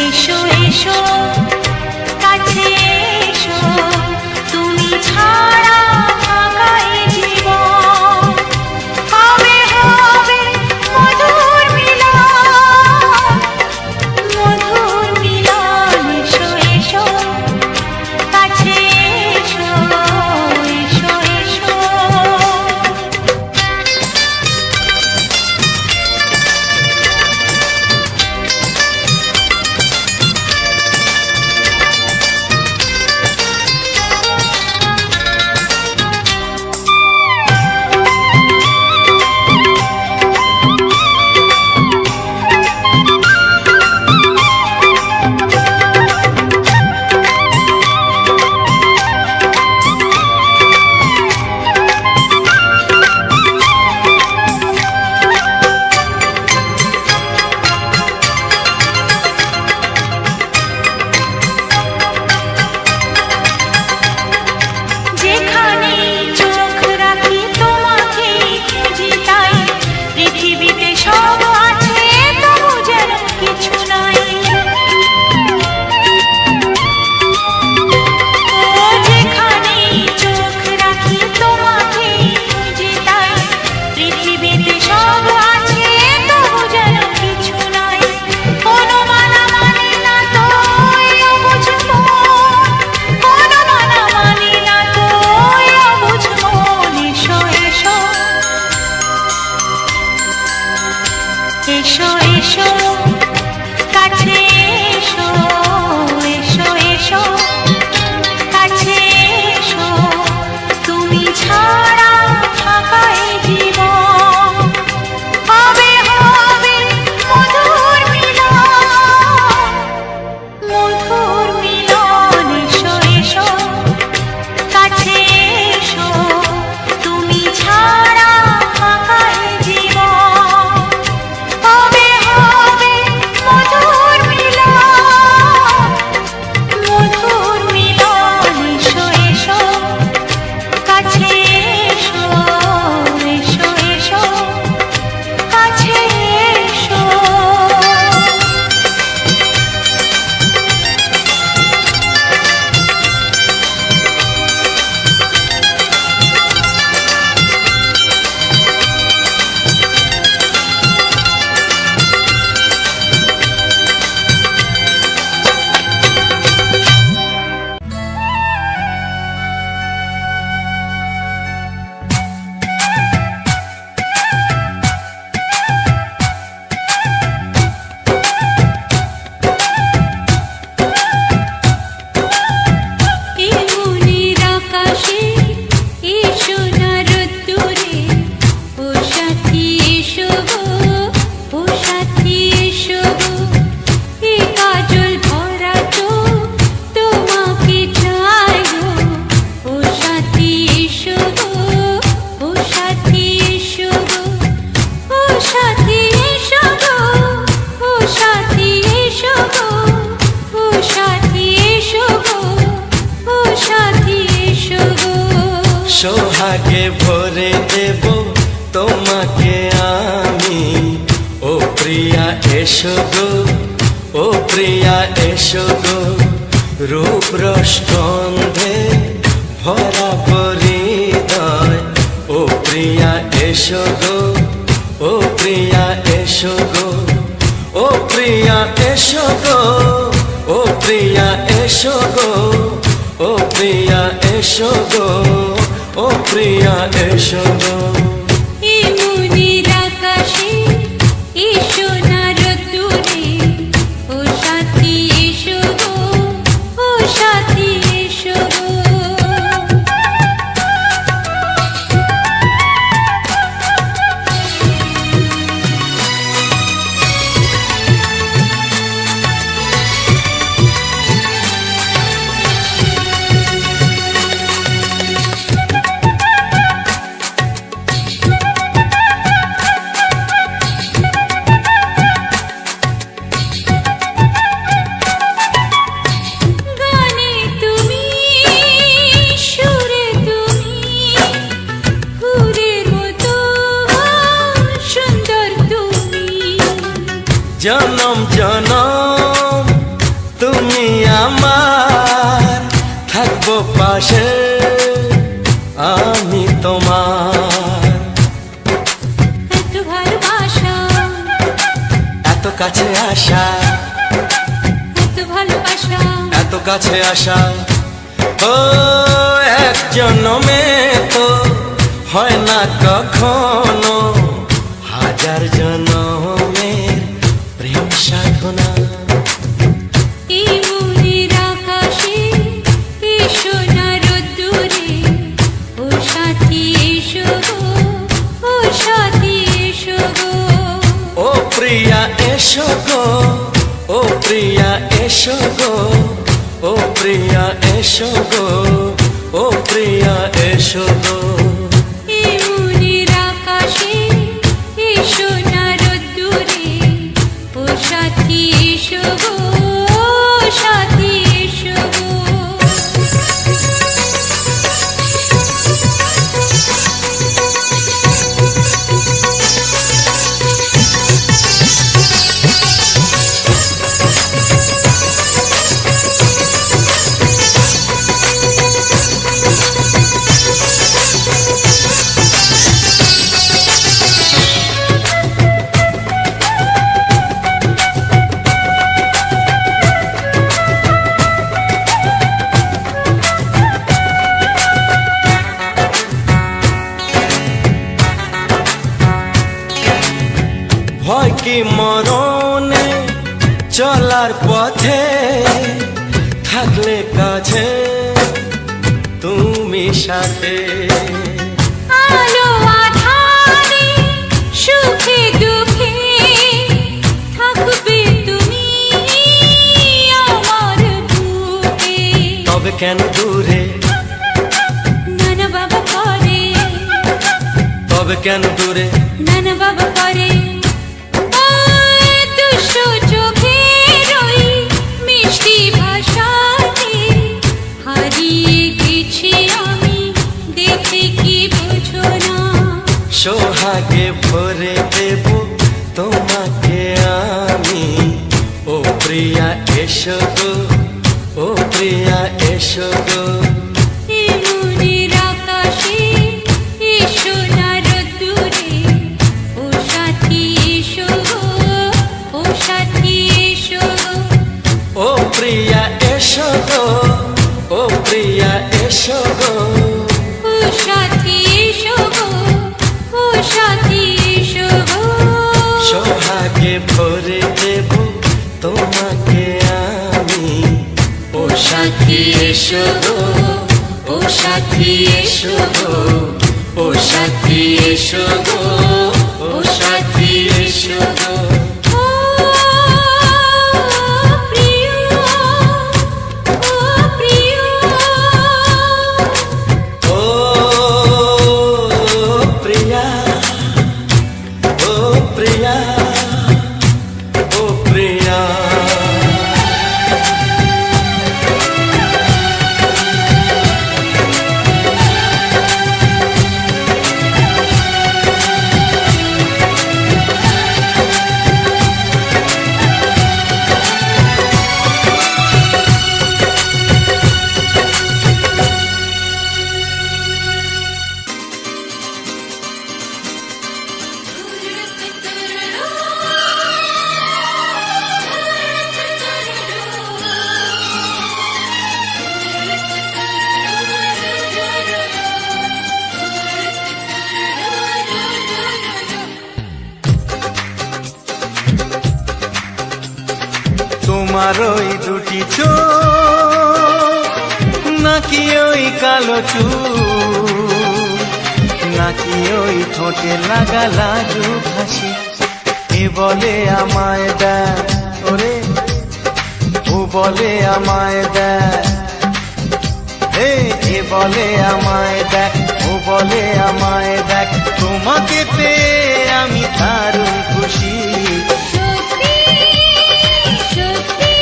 এসো এসো কাছে এসো, তুমি ছাড়া ফাঁকা এ জীবন। হবে হবে মধুর মিলন, মধুর মিলন। এসো এসো কাছে এসো, এসো এসো। এসো এসো কাছে এসো, এসো এসো কাছে এসো, তুমি ছাড়া ফাঁকা এ জীবন। হবে হবে মধুর মিলন, মধুর মিলন। এসো এসো কাছে এসো, তুমি ছাড়া ফাঁকা এ জীবন। হবে হবে মধুর মিলন, মধুর মিলন। এসো এসো কাছে এসো, এসো এসো কাছে এসো। সোহাগে ভরে দেব তোমাকে আমি, ও প্রিয়া এসো গো, ও প্রিয়া এসো গো। রূপ রসগন্ধে ভরা হৃদয়, ও প্রিয়া এসো গো, ও প্রিয়া এসো গো, ও প্রিয়া এসো গো, ও প্রিয়া এসো গো, ও প্রিয়া এসো গো, ও প্রিয়া এসো গো। জনম জনম থাকবো পাশে আমি তোমার। এত ভালোবাসা, এত কাছে আসা, এত ভালোবাসা, এত কাছে আসা, ও এক জন্মে তো হয় না কখনো, হাজার জন্মের প্রেম সাধনা। এই মনের আকাশে এই সোনার রোদ্দুরে, ও সাথী এসো গো, ও সাথী এসো গো। ও প্রিয়া এসো গো, ও প্রিয়া এসো গো, ও প্রিয়া এসো গো, ও প্রিয়া এসো গো। এই মনের আকাশে এই সোনার রোদ্দুরে, ও সাথী এসো গো, ও সাথী এসো গো। ভয় কি মরণে চলার পথে, থাকলে কাছে তুমি সাথে। আলো আঁধারে সুখে দুঃখে থাকবে তুমি আমার বুকে। তবে কেন দূরে, নানা বাবা করে, তবে কেন দূরে, নানা বাবা করে। ওই দুষ্ট চোখের ওই মিষ্টি ভাষাতে হারিয়ে গেছি আমি, দেখে কি বোঝো না। সোহাগে ভরে দেব তোমাকে আমি, ও প্রিয়া এসো গো, ও প্রিয়া এসো গো। এই মনের আকাশে এই সোনার রোদ্দুরে, ও সাথী এসো গো, ও সাথী এসো গো। ও প্রিয়া এসো গো, ও প্রিয়া এসো গো। ও সাথী এসো গো, ও সাথী এসো গো। সোহাগে ভরে দেব তোমাকে আমি, ও সাথী এসো গো, ও সাথী এসো গো, ও সাথী এসো গো, ও সাথী এসো গো। ও প্রিয়, ও প্রিয়, ও প্রিয়া, ও প্রিয়া, ও প্রিয়া। তোমার ওই দুটি চোখ, নাকি ওই কালো চুল, নাকি ওই ঠোঁটে লাগা লাজুক হাসি, এ বলে আমায় দেয় ওরে, ও বলে আমায় দেয়, এ বলে আমায় দেখ, ও বলে আমায় দেখ, তোমাকে পেয়ে আমি দারুণ খুশি। সত্যি সত্যি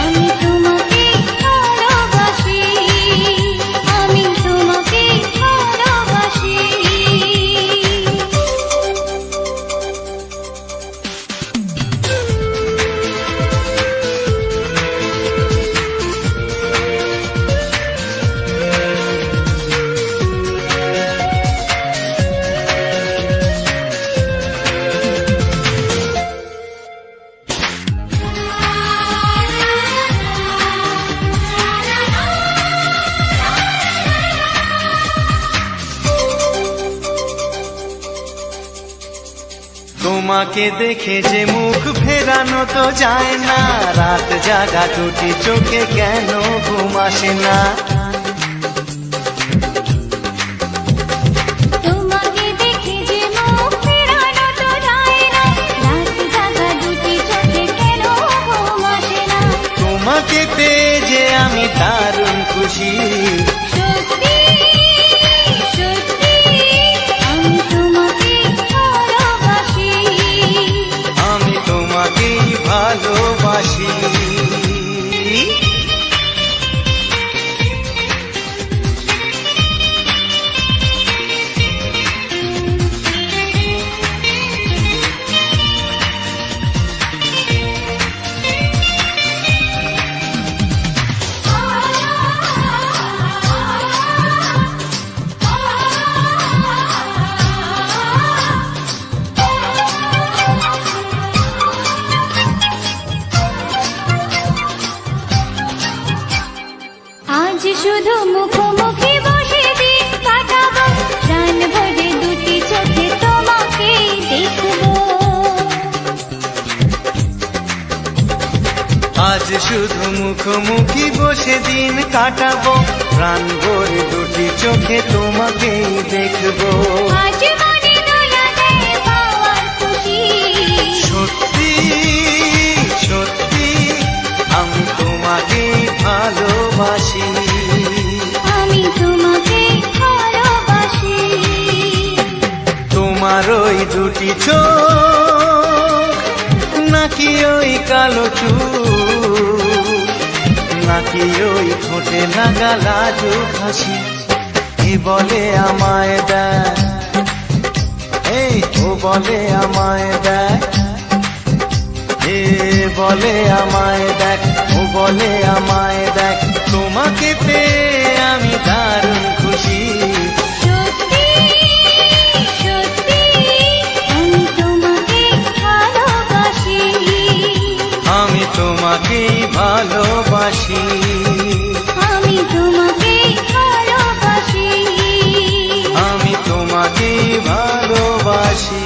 আমি তোমাকে ভালোবাসি, আমি তোমাকে ভালোবাসি। তোমাকে দেখে যে মুখ ফেরানো তো যায় না, রাত জাগা দুটি চোখে কেন ঘুম আসে না। তোমাকে দেখে যে মুখ ফেরানো তো যায় না, রাত জাগা দুটি চোখে কেন ঘুম আসে না। তোমাকে পেয়ে যে আমি দারুণ খুশি, সত্যি সত্যি আমি তোমাকে ভালোবাসি, আমি তোমাকেই ভালোবাসি। আজ শুধু মুখোমুখি বসে দিন কাটাবো, প্রাণ ভরে দুটি চোখে তোমাকে দেখবো। আজ শুধু মুখোমুখি বসে দিন কাটাবো, প্রাণ ভরে দুটি চোখে তোমাকেই দেখবো। আজ মনে দোলা দেয় পাওয়ার খুশি, সত্যি সত্যি আমি তোমাকেই ভালোবাসি, আমি তোমাকে ভালোবাসি। তোমার ওই দুটি চোখ, নাকি ওই কালো চুল, নাকি ওই ঠোঁটে লাগা লাজুক হাসি, এ বলে আমায় দেখ, এই ও বলে আমায় দেখ, এ বলে আমায় দেখ, ও বলে আমায় দেখ, তোমাকে পেয়ে আমি দারুণ খুশি। সত্যি সত্যি আমি তোমাকে ভালোবাসি, আমি তোমাকেই ভালোবাসি, আমি তোমাকে ভালোবাসি, আমি তোমাকেই ভালোবাসি।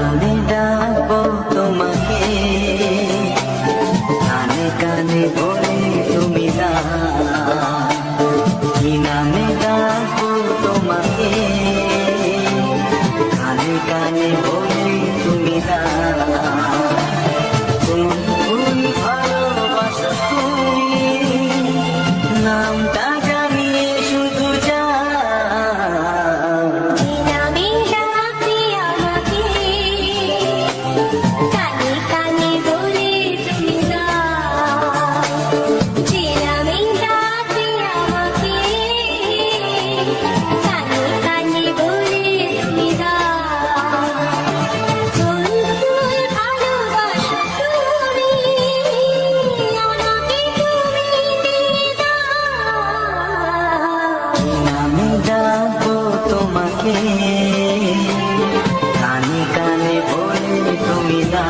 আমি ডাকবো তোমাকে, কানে কানে বলে তুমি না, কি নামে ডাকবো তোমাকে, কানে কানে বলে তুমি না, কোন ভালোবাসো তুমি, নামটা জানিয়ে শুধু যা। আমি ডাকি আমাকে, কানে কানে বলে তুমি না, আমি ডাকি আমাকে, কানে কানে বলে তুমি না, কোন ভালোবাসো তুমি, আমাকে তুমি দিয়ে দাও। আমি ডাকবো তোমাকে, কানে কানে বলে তুমি না।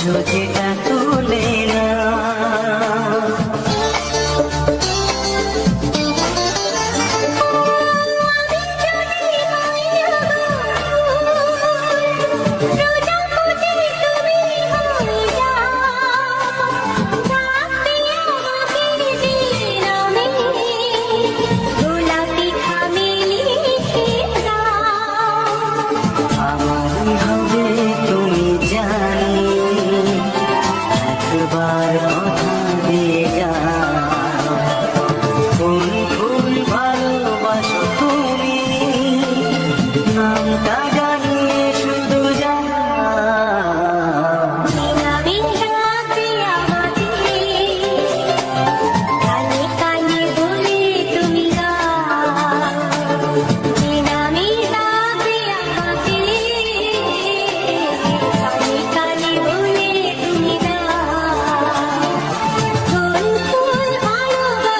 বসো যেটা তুলে না গোলাপি খামে লিখে দাও আমারই হবে তুমি জানি একবার কথা দিয়ে যাও কোন ফুল ভালোবাসো তুমি নামটা জানিয়ে শুধু যাও আমি রাতে আমাকে কানে কানে বলে তুমি গাও আমি রাতে আমাকে কানে কানে বলে তুমি গাও কোন ফুল ভালোবাসো তুমি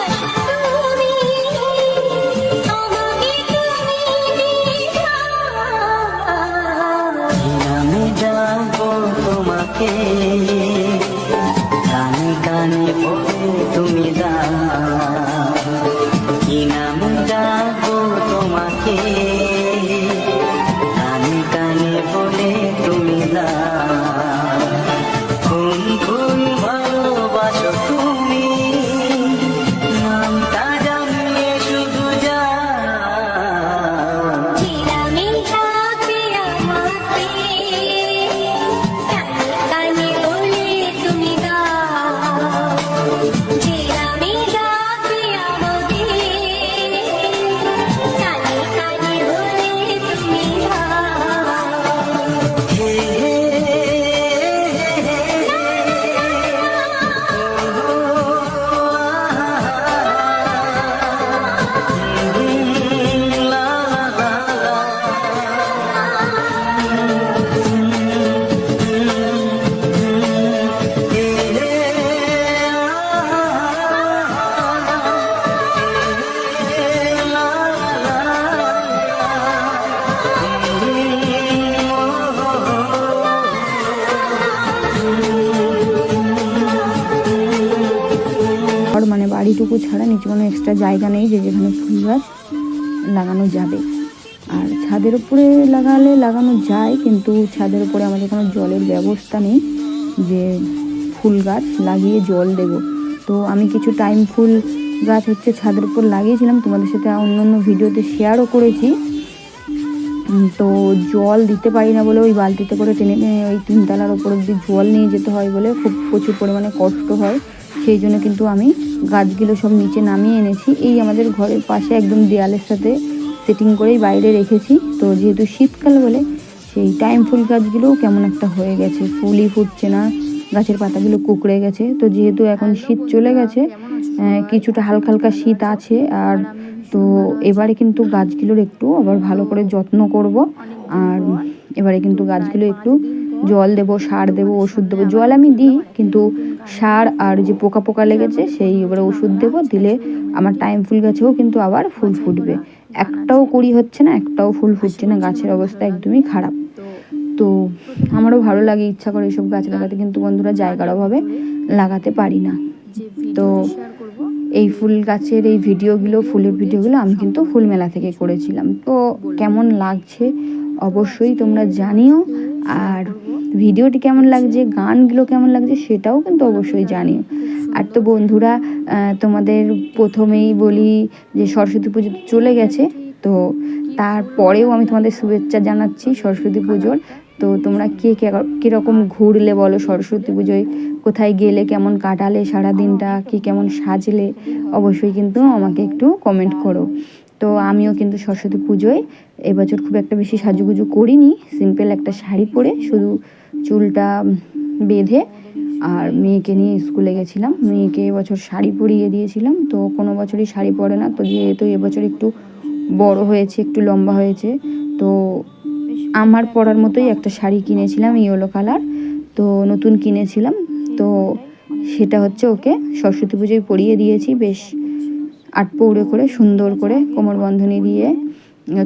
আমাকে তুমি দাও আমি যাবো তোমাকে কানে কানে বলে তুমি দাও কি নাম যাবো তোমাকে কানে কানে বলে তুমি দাও কোন ফুল ভালোবাসো তুমি নামটা জানিয়ে শুধু যাও আমি রাতে আমাকে কানে কানে বলে তুমি দাও আমি রাতে আমাকে কানে কানে বলে তুমি দাও আর মানে বাড়িটুকু ছাড়া নিচে কোনো এক্সট্রা জায়গা নেই যে যেখানে ফুল গাছ লাগানো যাবে। আর ছাদের উপরে লাগানো যায়, কিন্তু ছাদের উপরে আমাদের কোনো জলের ব্যবস্থা নেই যে ফুল গাছ লাগিয়ে জল দেব। তো আমি কিছু টাইম ফুল গাছ হচ্ছে ছাদের উপর লাগিয়েছিলাম, তোমাদের সাথে অন্য অন্য ভিডিওতে শেয়ারও করেছি। তো জল দিতে পারি না বলে ওই বালতিতে করে টেনে টেনে ওই 3 তলার ওপর অব্দি জল নিয়ে যেতে হয় বলে খুব প্রচুর পরিমাণে কষ্ট হয়। সেই জন্য কিন্তু আমি গাছগুলো সব নিচে নামিয়ে এনেছি। এই আমাদের ঘরের পাশে একদম দেয়ালের সাথে সেটিং করেই বাইরে রেখেছি। তো যেহেতু শীতকাল বলে সেই টাইম ফুল গাছগুলোও কেমন একটা হয়ে গেছে, ফুলই ফুটছে না, গাছের পাতাগুলো কুঁকড়ে গেছে। তো যেহেতু এখন শীত চলে গেছে, কিছুটা হালকা হালকা শীত আছে, আর তো এবারে কিন্তু গাছগুলোর একটু আবার ভালো করে যত্ন করব। আর এবারে কিন্তু গাছগুলো একটু জল দেব, সার দেব, ওষুধ দেবো। জল আমি দিই, কিন্তু সার আর যে পোকা পোকা লেগেছে সেই এবারে ওষুধ দেবো, দিলে আমার টাইম ফুল গাছেও কিন্তু আবার ফুল ফুটবে। একটাও কুড়ি হচ্ছে না, একটাও ফুল ফুটছে না, গাছের অবস্থা একদমই খারাপ। তো আমারও ভালো লাগে, ইচ্ছা করে এইসব গাছ লাগাতে, কিন্তু বন্ধুরা জায়গার অভাবে লাগাতে পারি না। তো এই ফুল গাছের এই ভিডিওগুলো, ফুলের ভিডিওগুলো আমি কিন্তু ফুল মেলা থেকে করেছিলাম। তো কেমন লাগছে অবশ্যই তোমরা জানিও, আর ভিডিওটি কেমন লাগছে, গানগুলো কেমন লাগছে সেটাও কিন্তু অবশ্যই জানিও। আর তো বন্ধুরা, তোমাদের প্রথমেই বলি যে সরস্বতী পুজো চলে গেছে, তো তারপরেও আমি তোমাদের শুভেচ্ছা জানাচ্ছি সরস্বতী পুজোর। তো তোমরা কে কীরকম ঘুরলে বলো সরস্বতী পুজোয়, কোথায় গেলে, কেমন কাটালে সারা দিনটা, কি কেমন সাজলে, অবশ্যই কিন্তু আমাকে একটু কমেন্ট করো। তো আমিও কিন্তু সরস্বতী পুজোয় এবছর খুব একটা বেশি সাজুগুজু করিনি, সিম্পল একটা শাড়ি পরে শুধু চুলটা বেঁধে আর মেয়েকে নিয়ে স্কুলে গেছিলাম। মেয়েকে এবছর শাড়ি পরিয়ে দিয়েছিলাম। তো কোনো বছরই শাড়ি পরে না, তো যেহেতু এবছর একটু বড় হয়েছে, একটু লম্বা হয়েছে, তো আমার পরার মতোই একটা শাড়ি কিনেছিলাম ইয়েলো কালার, তো নতুন কিনেছিলাম। তো সেটা হচ্ছে ওকে সরস্বতী পুজোয় পরিয়ে দিয়েছি, বেশ আটপৌড়ে করে সুন্দর করে কোমর বন্ধনী দিয়ে।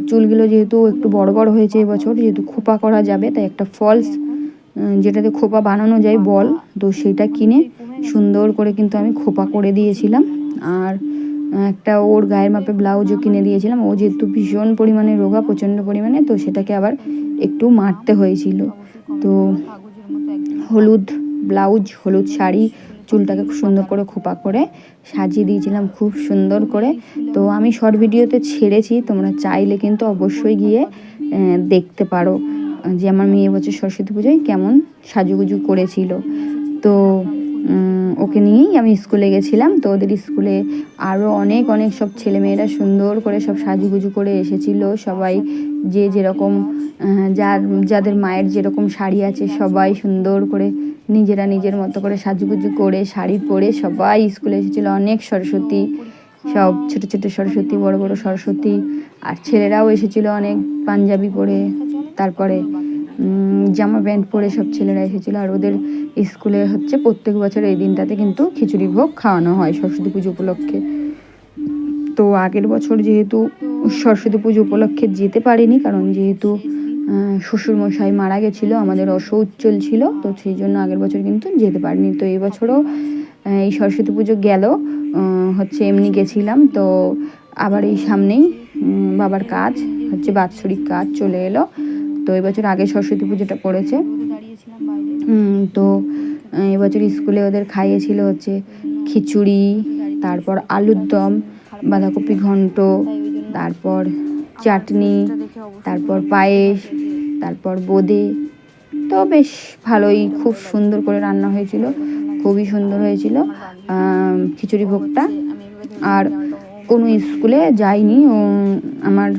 চুলগুলো যেহেতু একটু বড় বড় হয়েছে এবছর, যেহেতু খোপা করা যাবে, তাই একটা ফলস যেটাতে খোপা বানানো যায় বল, তো সেটা কিনে সুন্দর করে কিন্তু আমি খোপা করে দিয়েছিলাম। আর একটা ওর গায়ের মাপে ব্লাউজও কিনে দিয়েছিলাম। ও যেহেতু ভীষণ পরিমাণে রোগা, প্রচণ্ড পরিমাণে, তো সেটাকে আবার একটু মারতে হয়েছিল। তো হলুদ ব্লাউজ, হলুদ শাড়ি, চুলটাকে খুব সুন্দর করে খোপা করে সাজিয়ে দিয়েছিলাম খুব সুন্দর করে। তো আমি শর্ট ভিডিওতে ছেড়েছি, তোমরা চাইলে কিন্তু অবশ্যই গিয়ে দেখতে পারো যে আমার মেয়ে এবছর সরস্বতী পুজোয় কেমন সাজুগুজু করেছিল। তো ওকে নিয়েই আমি স্কুলে গেছিলাম। তো ওদের স্কুলে আরও অনেক অনেক সব ছেলেমেয়েরা সুন্দর করে সব সাজুগুজু করে এসেছিল। সবাই যে যেরকম যাদের মায়ের যেরকম শাড়ি আছে সবাই সুন্দর করে নিজেরা নিজের মতো করে সাজুগুজু করে শাড়ি পরে সবাই স্কুলে এসেছিল। অনেক সরস্বতী, সব ছোট ছোট সরস্বতী, বড় বড় সরস্বতী, আর ছেলেরাও এসেছিল অনেক পাঞ্জাবি পরে, তারপরে জামা প্যান্ট পরে সব ছেলেরা এসেছিল। আর ওদের স্কুলে হচ্ছে প্রত্যেক বছর এই দিনটাতে কিন্তু খিচুড়ি ভোগ খাওয়ানো হয় সরস্বতী পুজো উপলক্ষে। তো আগের বছর যেহেতু সরস্বতী পুজো উপলক্ষে যেতে পারিনি, কারণ যেহেতু শ্বশুরমশাই মারা গেছিলো, আমাদের অসৌচ চলছিল, তো সেই জন্য আগের বছর কিন্তু যেতে পারিনি। তো এই বছরও এই সরস্বতী পুজো গেল হচ্ছে এমনি গেছিলাম। তো আবার এই সামনেই বাবার কাজ হচ্ছে, বাৎসরিক কাজ চলে এলো। তো এবছর আগে সরস্বতী পুজোটা পড়েছে। তো এবছর স্কুলে ওদের খাইয়েছিল হচ্ছে খিচুড়ি, তারপর আলুর দম, বাঁধাকপি ঘন্ট, তারপর চাটনি, তারপর পায়েস, তারপর বোঁদে। তো বেশ ভালোই, খুব সুন্দর করে রান্না হয়েছিল, খুবই সুন্দর হয়েছিল খিচুড়ি ভোগটা। আর কোনো স্কুলে যাইনি আমার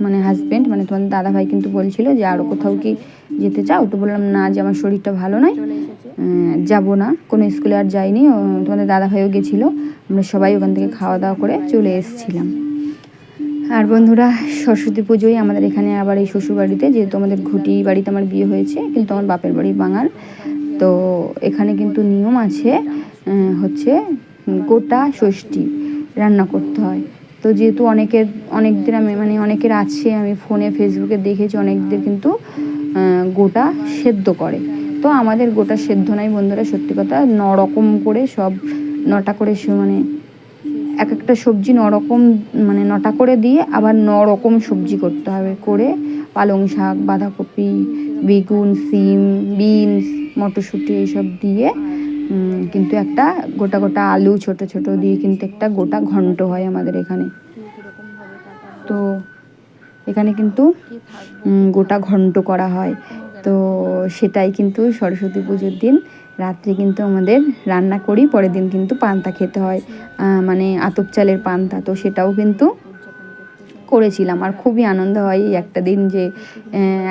মানে হাজব্যান্ড, মানে তোমাদের দাদাভাই কিন্তু বলছিল যে আরও কোথাও কি যেতে চাও, তো বললাম না, যে আমার শরীরটা ভালো নয়, যাব না, কোনো স্কুলে আর যাইনি। তোমাদের দাদাভাইও গেছিলো, আমরা সবাই ওখান থেকে খাওয়া দাওয়া করে চলে এসেছিলাম। আর বন্ধুরা, সরস্বতী পুজোয় আমাদের এখানে আবার এই শ্বশুরবাড়িতে, যেহেতু আমাদের ঘটি বাড়িতে আমার বিয়ে হয়েছে, কিন্তু আমার বাপের বাড়ি বাঙাল, তো এখানে কিন্তু নিয়ম আছে হচ্ছে গোটা ষষ্ঠী রান্না করতে হয়। তো যেহেতু অনেকদের আমি মানে অনেকের আছে, আমি ফোনে ফেসবুকে দেখেছি অনেকদের কিন্তু গোটা সেদ্ধ করে। তো আমাদের গোটা সেদ্ধ নাই বন্ধুরা, সত্যি কথা, 9 রকম করে সব 9টা করে মানে এক একটা সবজি 9 রকম, মানে 9টা করে দিয়ে আবার 9 রকম সবজি করতে হবে, করে পালং শাক, বাঁধাকপি, বেগুন, সিম, বিনস, মটরশুঁটি এইসব দিয়ে কিন্তু একটা গোটা গোটা আলু ছোট ছোট দিয়ে কিন্তু একটা গোটা ঘন্ট হয় আমাদের এখানে। তো এখানে কিন্তু গোটা ঘন্ট করা হয়। তো সেটাই কিন্তু সরস্বতী পুজোর দিন রাত্রে কিন্তু আমাদের রান্না করি, পরের দিন কিন্তু পান্তা খেতে হয়, মানে আতপ চালের পান্তা। তো সেটাও কিন্তু করেছিলাম, আর খুবই আনন্দ হয় এই একটা দিন, যে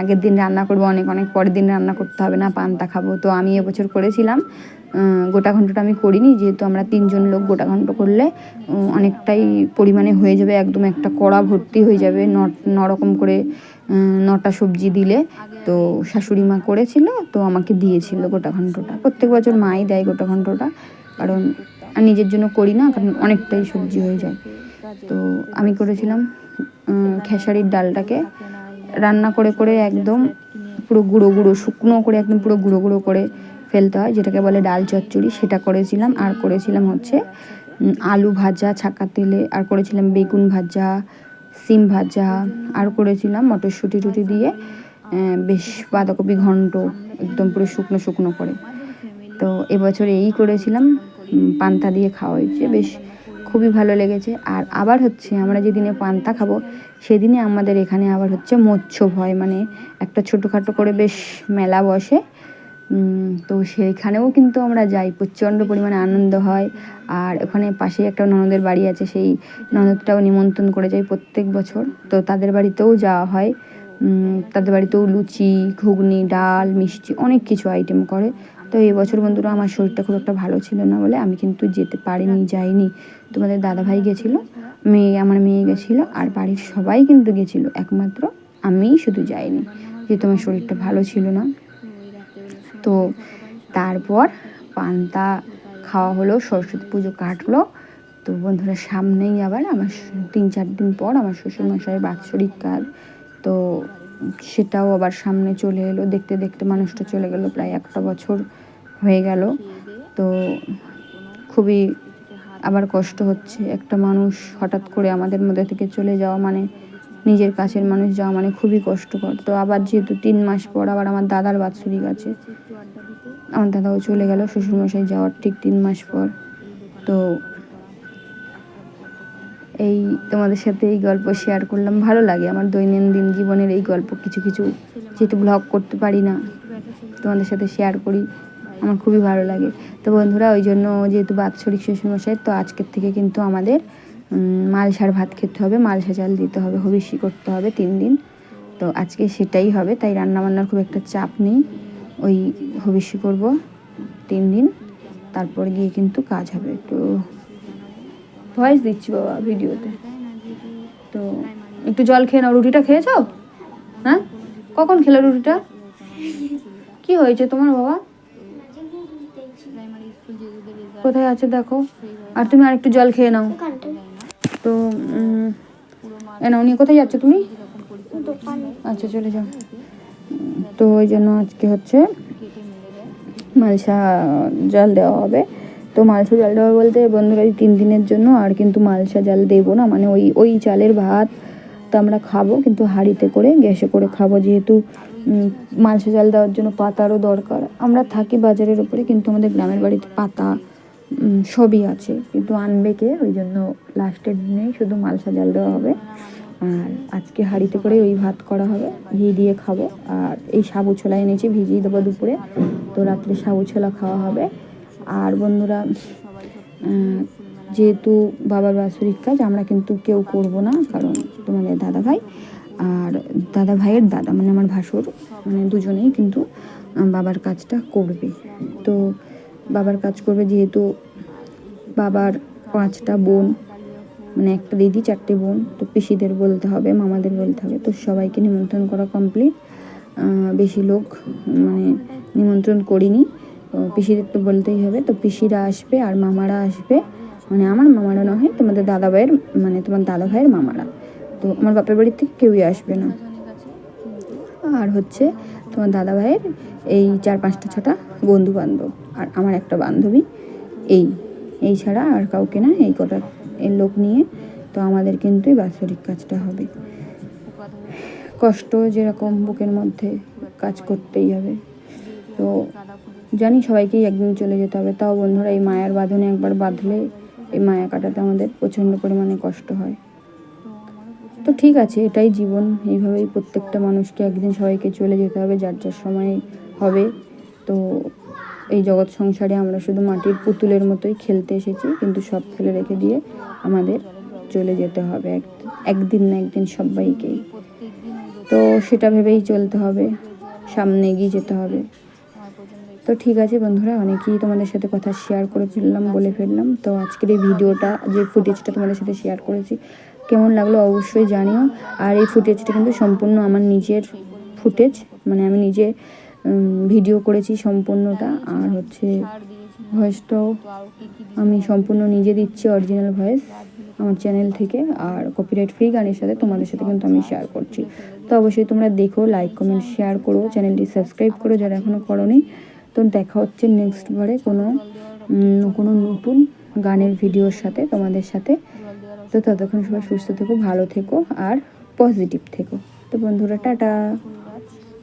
আগের দিন রান্না করবো, অনেক অনেক পরের দিন রান্না করতে হবে না, পান্তা খাবো। তো আমি এবছর করেছিলাম গোটা ঘন্টটা আমি করিনি, যেহেতু আমরা 3 জন লোক, গোটা ঘন্ট করলে অনেকটাই পরিমাণে হয়ে যাবে, একদম একটা কড়া ভর্তি হয়ে যাবে 9 রকম করে 9টা সবজি দিলে। তো শাশুড়ি মা করেছিল, তো আমাকে দিয়েছিল গোটা ঘন্টটা। প্রত্যেক বছর মাই দেয় গোটা ঘন্টটা, কারণ নিজের জন্য করি না, কারণ অনেকটাই সবজি হয়ে যায়। তো আমি করেছিলাম খেসারির ডালটাকে রান্না করে করে একদম পুরো গুঁড়ো গুঁড়ো, শুকনো করে একদম পুরো গুঁড়ো গুঁড়ো করে ফেলতে হয়, যেটাকে বলে ডাল চচ্চড়ি, সেটা করেছিলাম। আর করেছিলাম হচ্ছে আলু ভাজা ছাকা তেলে, আর করেছিলাম বেগুন ভাজা, সিম ভাজা, আর করেছিলাম মটরশুঁটি টুটি দিয়ে বেশ বাঁধাকপি ঘন্ট, একদম পুরো শুকনো শুকনো করে। তো এবছর এই করেছিলাম, পান্তা দিয়ে খাওয়া হয়েছে, বেশ খুবই ভালো লেগেছে। আর আবার হচ্ছে আমরা যেদিনে পান্তা খাবো সেদিনে আমাদের এখানে আবার হচ্ছে মৎস্য হয়, মানে একটা ছোটোখাটো করে বেশ মেলা বসে। তো সেখানেও কিন্তু আমরা যাই, প্রচণ্ড পরিমাণে আনন্দ হয়। আর ওখানে পাশেই একটা ননদের বাড়ি আছে, সেই ননদটাও নিমন্ত্রণ করে যাই প্রত্যেক বছর, তো তাদের বাড়িতেও যাওয়া হয়। তাদের বাড়িতেও লুচি, ঘুগনি, ডাল, মিষ্টি, অনেক কিছু আইটেম করে। তো এই বছর বন্ধুরা আমার শরীরটা খুব একটা ভালো ছিল না বলে আমি কিন্তু যেতে পারিনি, যাইনি। তোমাদের দাদাভাই গেছিলো, আমার মেয়ে গেছিলো, আর বাড়ির সবাই কিন্তু গেছিলো, একমাত্র আমিই শুধু যাইনি, যেহেতু আমার শরীরটা ভালো ছিল না। তো তারপর পান্তা খাওয়া হলো, সরস্বতী পুজো কাটলো। তো বন্ধুরা, সামনেই আবার আমার 3-4 দিন পর আমার শ্বশুরমশাইয়ের বাৎসরিক কাজ। তো সেটাও আবার সামনে চলে এলো। দেখতে দেখতে মানুষটা চলে গেল, প্রায় 1 বছর হয়ে গেল। তো খুবই আবার কষ্ট হচ্ছে। একটা মানুষ হঠাৎ করে আমাদের মধ্যে থেকে চলে যাওয়া মানে, নিজের কাছের মানুষ যাওয়া মানে খুবই কষ্টকর। তো আবার যেহেতু 3 মাস পর আবার আমার দাদার বাৎসরিক আছে, আমার দাদাও চলে গেল শ্বশুরমশাই যাওয়ার ঠিক 3 মাস পর। তো এই তোমাদের সাথে এই গল্প শেয়ার করলাম। ভালো লাগে আমার দৈনন্দিন জীবনের এই গল্প, কিছু কিছু যেহেতু ব্লগ করতে পারি না, তোমাদের সাথে শেয়ার করি, আমার খুবই ভালো লাগে। তো বন্ধুরা, ওই জন্য যেহেতু বাৎসরিক শ্বশুরমশাই, তো আজকের থেকে কিন্তু আমাদের মালসার ভাত খেতে হবে, মালসা চাল দিতে হবে, হবিষ্যি করতে হবে 3 দিন। তো আজকে সেটাই হবে, তাই রান্নাবান্নার খুব একটা চাপ নেই। ওই হবিষ্যি করব 3 দিন, তারপর গিয়ে কিন্তু কাজ হবে। তো ভয়েস দিচ্ছি বাবা ভিডিওতে। তো একটু জল খেয়ে নাও। রুটিটা খেয়েছো? হ্যাঁ, কখন খেলে রুটিটা? কি হয়েছে তোমার বাবা? কোথায় আছে দেখো। আর তুমি আর একটু জল খেয়ে নাও। তো নাও নিয়ে কোথায় যাচ্ছ তুমি? আচ্ছা, চলে যাও। তো ওই জন্য আজকে হচ্ছে মালসা জল দেওয়া হবে। তো মালসা জল দেওয়া বলতে বন্ধুরা, 3 দিনের জন্য। আর কিন্তু মালসা জল দেবো না, মানে ওই চালের ভাত তো আমরা খাবো, কিন্তু হাঁড়িতে করে গ্যাসে করে খাবো। যেহেতু মালসা জল দেওয়ার জন্য পাতারও দরকার। আমরা থাকি বাজারের ওপরে, কিন্তু আমাদের গ্রামের বাড়িতে পাতা সবই আছে, কিন্তু আনবে কে? ওই জন্য লাস্টের দিনেই শুধু মালসা জল দেওয়া হবে। আর আজকে হাঁড়িতে করে ওই ভাত করা হবে, ঘি দিয়ে খাবো। আর এই সাবু ছোলা এনেছি, ভিজিয়ে দেবো দুপুরে, তো রাত্রে সাবু ছোলা খাওয়া হবে। আর বন্ধুরা, যেহেতু বাবার বাৎসরিক কাজ আমরা কিন্তু কেউ করব না, কারণ তোমাদের দাদা ভাই আর দাদা ভাইয়ের দাদা মানে আমার ভাসুর, মানে দুজনেই কিন্তু বাবার কাজটা করবে। তো বাবার কাজ করবে, যেহেতু বাবার 5টা বোন, মানে একটা দিদি 4টে বোন, তো পিসিদের বলতে হবে, মামাদের বলতে হবে। তো সবাইকে নিমন্ত্রণ করা কমপ্লিট। বেশি লোক মানে নিমন্ত্রণ করিনি, পিসিদের তো বলতেই হবে। তো পিসিরা আসবে আর মামারা আসবে, মানে আমার মামারা নয়, তোমাদের দাদা ভাইয়ের, মানে তোমার দাদা ভাইয়ের মামারা। তো আমার বাপের বাড়ির থেকে কেউই আসবে না। আর হচ্ছে তোমার দাদা ভাইয়ের এই 4-5টা 6টা বন্ধু বান্ধব, আর আমার একটা বান্ধবী, এই ছাড়া আর কাউকে না, এই কটা এই লোক নিয়ে। তো আমাদের কিন্তু এই বাৎসরিক কাজটা হবে। কষ্ট যেরকম বুকের মধ্যে, কাজ করতেই হবে। তো জানি সবাইকেই একদিন চলে যেতে হবে, তাও বন্ধুরা এই মায়ার বাঁধনে একবার বাঁধলে এই মায়া কাটাতে আমাদের প্রচণ্ড পরিমাণে কষ্ট হয়। তো ঠিক আছে, এটাই জীবন, এইভাবেই প্রত্যেকটা মানুষকে একদিন সবাইকে চলে যেতে হবে, যার যার সময় হবে। তো এই জগৎ সংসারে আমরা শুধু মাটির পুতুলের মতোই খেলতে এসেছি, কিন্তু সব ফেলে রেখে দিয়ে আমাদের চলে যেতে হবে একদিন না একদিন সবাইকেই। তো সেটা ভেবেই চলতে হবে, সামনে এগিয়ে যেতে হবে। তো ঠিক আছে বন্ধুরা, অনেকেই তোমাদের সাথে কথা শেয়ার করে ফেললাম, বলে ফেললাম। তো আজকের এই ভিডিওটা, যে ফুটেজটা তোমাদের সাথে শেয়ার করেছি, কেমন লাগলো অবশ্যই জানিও। আর এই ফুটেজটা কিন্তু সম্পূর্ণ আমার নিজের ফুটেজ, মানে আমি নিজে ভিডিও করেছি সম্পূর্ণটা। আর হচ্ছে ভয়েসটাও আমি সম্পূর্ণ নিজে দিচ্ছি, অরিজিনাল ভয়েস আমার চ্যানেল থেকে। আর কপিরাইট ফ্রি গানের সাথে তোমাদের সাথে কিন্তু আমি শেয়ার করছি। তো অবশ্যই তোমরা দেখো, লাইক কমেন্ট শেয়ার করো, চ্যানেলটি সাবস্ক্রাইব করো যারা এখনও করোনি। তো দেখা হচ্ছে নেক্সট বারে কোনো নতুন গানের ভিডিওর সাথে তোমাদের সাথে। তো ততক্ষণ সবাই সুস্থ থেকো, ভালো থেকো আর পজিটিভ থেকো। তো বন্ধুরা, টাটা।